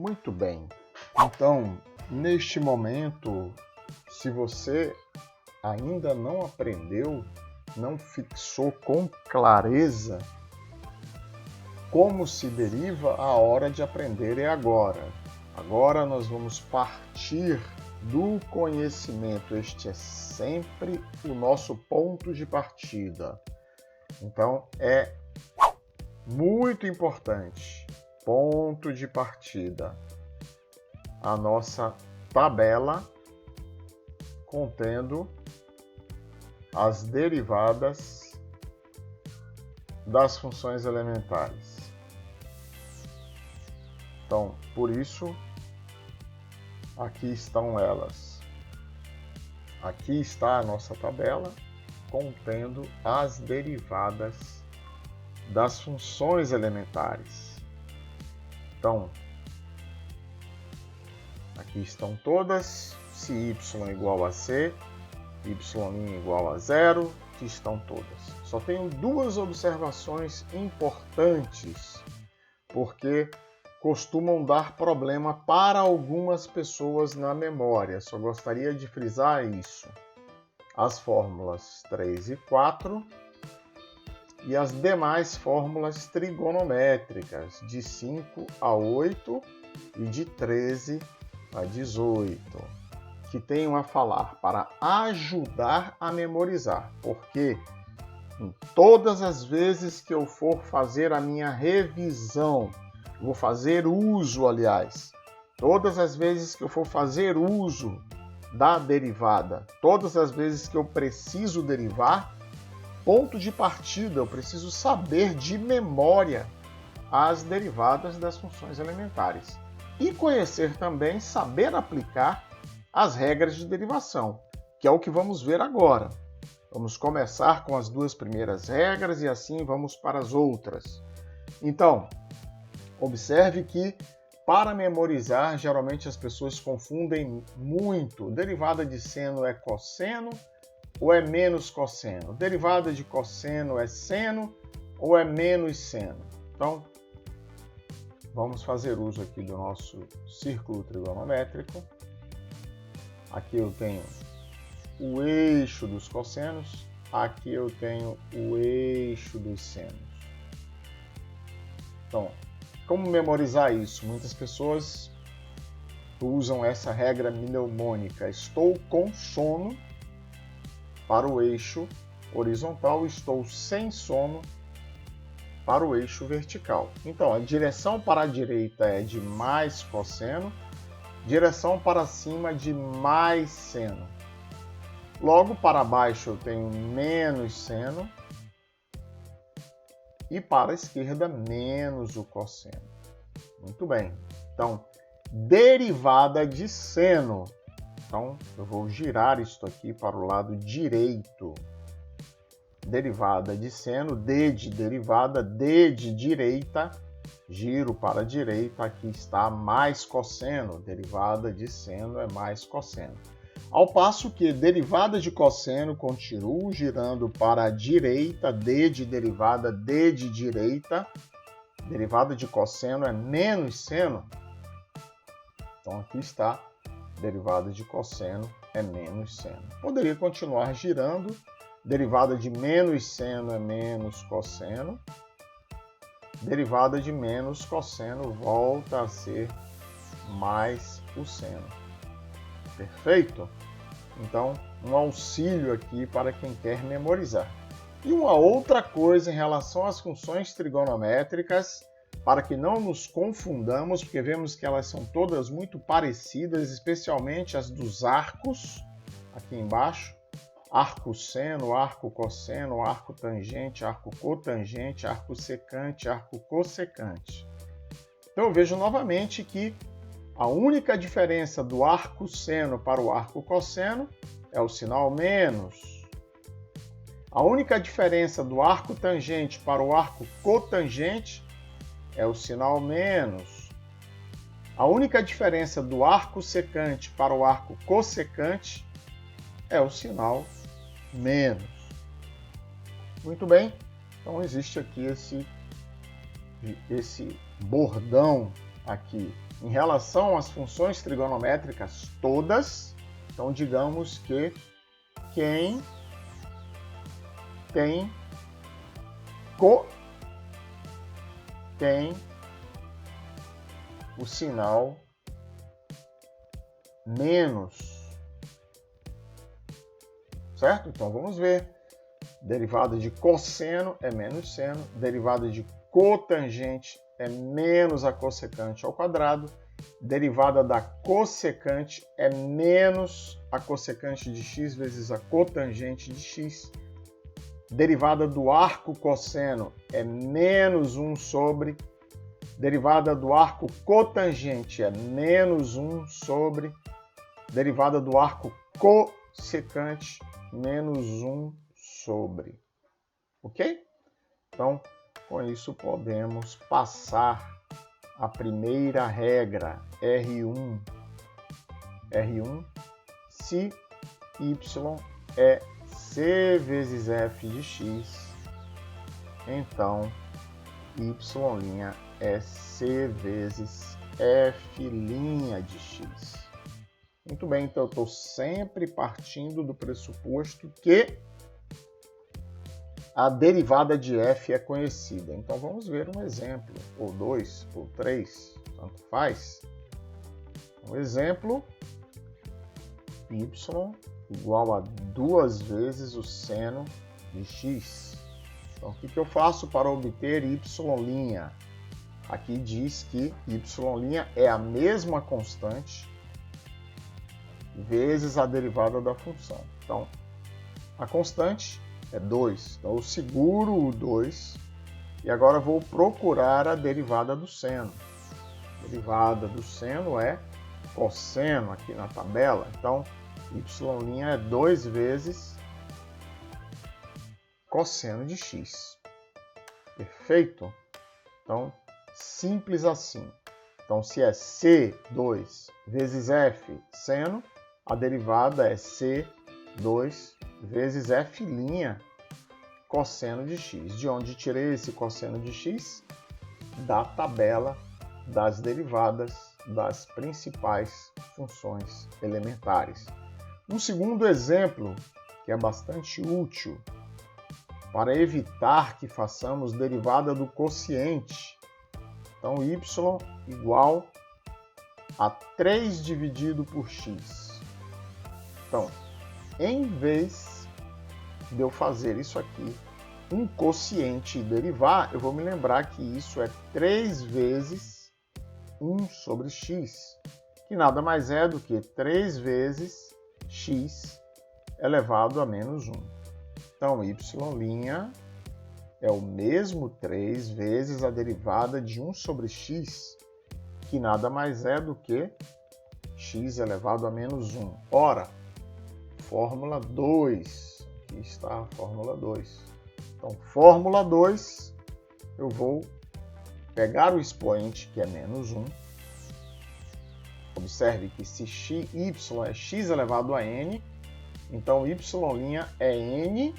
Muito bem. Então, neste momento, se você ainda não aprendeu, não fixou com clareza como se deriva, a hora de aprender é agora. Agora nós vamos partir do conhecimento. Este é sempre o nosso ponto de partida. Então, é muito importante, ponto de partida, a nossa tabela contendo as derivadas das funções elementares. Então, por isso, aqui estão elas. Aqui está a nossa tabela contendo as derivadas das funções elementares. Então, aqui estão todas. Se y é igual a c, y' igual a 0, aqui estão todas. Só tenho duas observações importantes, porque costumam dar problema para algumas pessoas na memória. Só gostaria de frisar isso. As fórmulas 3 e 4 e as demais fórmulas trigonométricas de 5 a 8 e de 13 a 18, que tenho a falar para ajudar a memorizar, porque em todas as vezes que eu for fazer a minha revisão, vou fazer uso, aliás, todas as vezes que eu for fazer uso da derivada, todas as vezes que eu preciso derivar, ponto de partida, eu preciso saber de memória as derivadas das funções elementares. E conhecer também, saber aplicar as regras de derivação, que é o que vamos ver agora. Vamos começar com as duas primeiras regras e assim vamos para as outras. Então, observe que para memorizar, geralmente as pessoas confundem muito. Derivada de seno é cosseno ou é menos cosseno? Derivada de cosseno é seno ou é menos seno? Então, vamos fazer uso aqui do nosso círculo trigonométrico. Aqui eu tenho o eixo dos cossenos, aqui eu tenho o eixo dos senos. Então, como memorizar isso? Muitas pessoas usam essa regra mnemônica. Estou com sono para o eixo horizontal, estou sem sono para o eixo vertical. Então, a direção para a direita é de mais cosseno, direção para cima de mais seno. Logo, para baixo eu tenho menos seno e para a esquerda menos o cosseno. Muito bem. Então, derivada de seno. Então, eu vou girar isto aqui para o lado direito. Derivada de seno, D de derivada, D de direita, giro para a direita, aqui está mais cosseno, derivada de seno é mais cosseno. Ao passo que derivada de cosseno, continuo girando para a direita, D de derivada, D de direita, derivada de cosseno é menos seno. Então aqui está, derivada de cosseno é menos seno. Poderia continuar girando, derivada de menos seno é menos cosseno, derivada de menos cosseno volta a ser mais o seno. Perfeito? Então, um auxílio aqui para quem quer memorizar. E uma outra coisa em relação às funções trigonométricas, para que não nos confundamos, porque vemos que elas são todas muito parecidas, especialmente as dos arcos, aqui embaixo. Arco seno, arco cosseno, arco tangente, arco cotangente, arco secante, arco cossecante. Então eu vejo novamente que a única diferença do arco seno para o arco cosseno é o sinal menos. A única diferença do arco tangente para o arco cotangente é o sinal menos. A única diferença do arco secante para o arco cossecante é o sinal menos. Muito bem, então existe aqui esse bordão aqui em relação às funções trigonométricas todas, então digamos que quem tem o sinal menos, certo? Então vamos ver. Derivada de cosseno é menos seno, derivada de cotangente é menos a cossecante ao quadrado, derivada da cossecante é menos a cossecante de x vezes a cotangente de x, derivada do arco cosseno é menos 1 sobre, derivada do arco cotangente é menos 1 sobre, derivada do arco cossecante menos 1 sobre. Ok? Então, com isso podemos passar a primeira regra, R1. R1, se y é c vezes f de x, então y' é c vezes f' de x. Muito bem, então eu estou sempre partindo do pressuposto que a derivada de f é conhecida. Então vamos ver um exemplo, ou dois, ou três, tanto faz. Um exemplo, y igual a 2 vezes o seno de x. Então o que eu faço para obter y'? Aqui diz que y' é a mesma constante vezes a derivada da função. Então a constante é 2. Então eu seguro o 2 e agora vou procurar a derivada do seno. A derivada do seno é cosseno aqui na tabela. Então y' é 2 vezes cosseno de x. Perfeito? Então, simples assim. Então, se é c2 vezes f seno, a derivada é c2 vezes f' cosseno de x. De onde tirei esse cosseno de x? Da tabela das derivadas das principais funções elementares. Um segundo exemplo, que é bastante útil, para evitar que façamos derivada do quociente. Então, y igual a 3 dividido por x. Então, em vez de eu fazer isso aqui, um quociente e derivar, eu vou me lembrar que isso é 3 vezes 1 sobre x, que nada mais é do que 3 vezes x elevado a menos 1. Então, y' é o mesmo 3 vezes a derivada de 1 sobre x, que nada mais é do que x elevado a menos 1. Ora, fórmula 2. Aqui está a fórmula 2. Então, fórmula 2, eu vou pegar o expoente, que é menos 1. Observe que se y é x elevado a n, então y' é n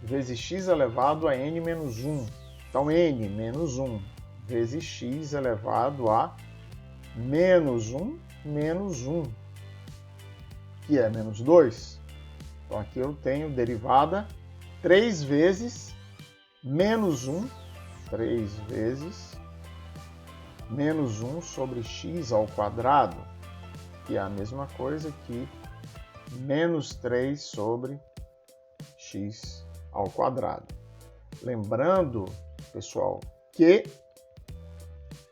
vezes x elevado a n menos 1. Então, n menos 1 vezes x elevado a menos 1 menos 1, que é menos 2. Então, aqui eu tenho derivada 3 vezes menos 1, 3 vezes menos 1 sobre x ao quadrado, que é a mesma coisa que menos 3 sobre x ao quadrado. Lembrando, pessoal, que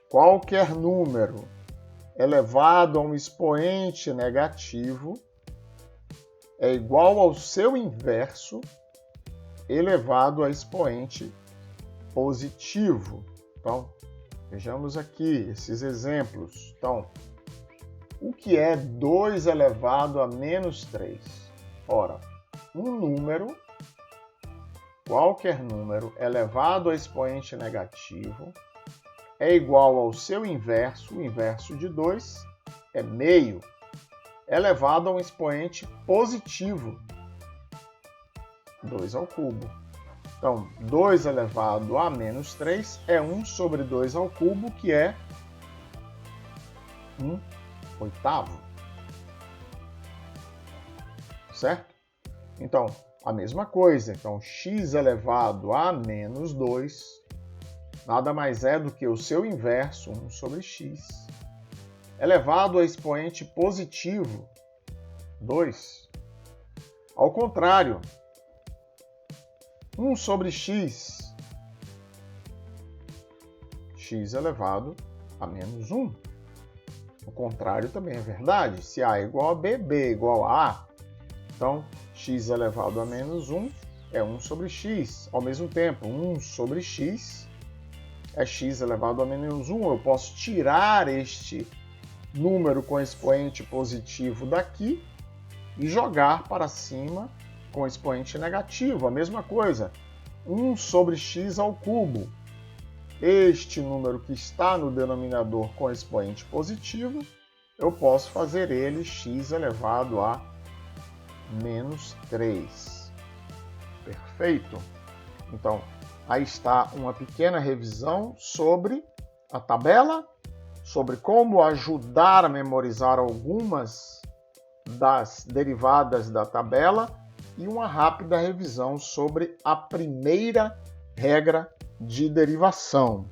qualquer número elevado a um expoente negativo é igual ao seu inverso elevado a expoente positivo. Então, vejamos aqui esses exemplos. Então, o que é 2 elevado a menos 3? Ora, um número, qualquer número elevado a expoente negativo, é igual ao seu inverso, o inverso de 2 é meio, elevado a um expoente positivo, 2 ao cubo. Então, 2 elevado a menos 3 é 1 sobre 2 ao cubo, que é 1/8. Certo? Então, a mesma coisa. Então, x elevado a menos 2 nada mais é do que o seu inverso, 1 sobre x, elevado a expoente positivo, 2. Ao contrário, 1 sobre x, x elevado a menos 1. O contrário também é verdade. Se A é igual a B, B é igual a A. Então, x elevado a menos 1 é 1 sobre x. Ao mesmo tempo, 1 sobre x é x elevado a menos 1. Eu posso tirar este número com expoente positivo daqui e jogar para cima com expoente negativo. A mesma coisa, 1 sobre x ao cubo. Este número que está no denominador com expoente positivo, eu posso fazer ele x elevado a menos 3. Perfeito? Então, aí está uma pequena revisão sobre a tabela, sobre como ajudar a memorizar algumas das derivadas da tabela e uma rápida revisão sobre a primeira regra de derivação.